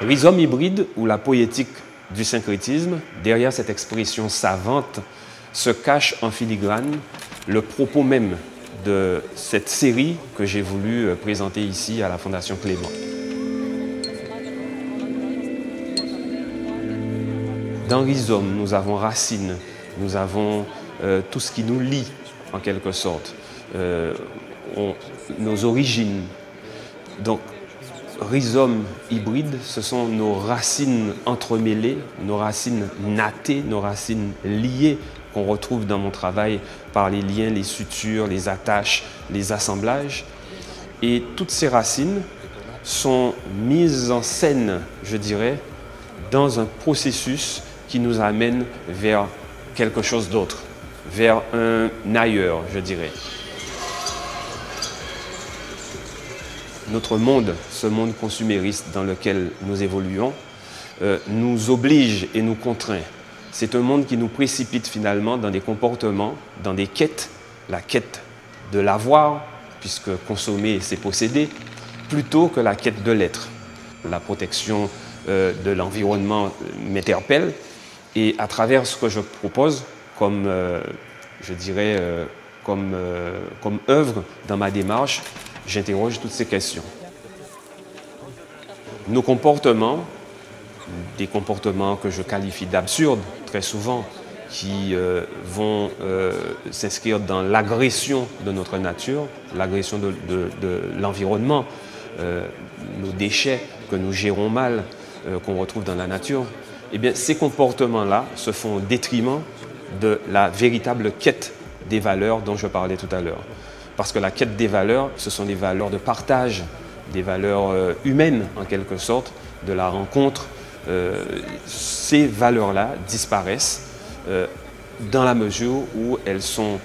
Rhizome hybride ou la poétique du syncrétisme, derrière cette expression savante, se cache en filigrane le propos même de cette série que j'ai voulu présenter ici à la Fondation Clément. Dans Rhizome, nous avons racines, nous avons tout ce qui nous lie en quelque sorte, nos origines. Donc, Rhizome hybride, ce sont nos racines entremêlées, nos racines nattées, nos racines liées qu'on retrouve dans mon travail par les liens, les sutures, les attaches, les assemblages. Et toutes ces racines sont mises en scène, je dirais, dans un processus qui nous amène vers quelque chose d'autre, vers un ailleurs, je dirais. Notre monde, ce monde consumériste dans lequel nous évoluons, nous oblige et nous contraint. C'est un monde qui nous précipite finalement dans des comportements, dans des quêtes, la quête de l'avoir, puisque consommer c'est posséder, plutôt que la quête de l'être. La protection de l'environnement m'interpelle et à travers ce que je propose comme, je dirais, comme œuvre dans ma démarche, j'interroge toutes ces questions. Nos comportements, des comportements que je qualifie d'absurdes très souvent, qui vont s'inscrire dans l'agression de notre nature, l'agression de l'environnement, nos déchets que nous gérons mal, qu'on retrouve dans la nature, eh bien, ces comportements-là se font au détriment de la véritable quête des valeurs dont je parlais tout à l'heure. Parce que la quête des valeurs, ce sont des valeurs de partage, des valeurs humaines en quelque sorte, de la rencontre. Ces valeurs-là disparaissent dans la mesure où elles sont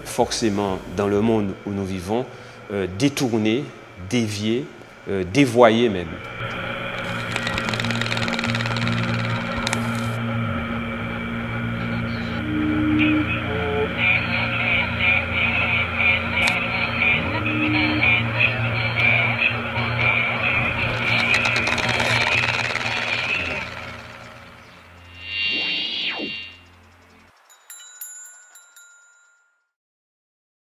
forcément, dans le monde où nous vivons, détournées, déviées, dévoyées même.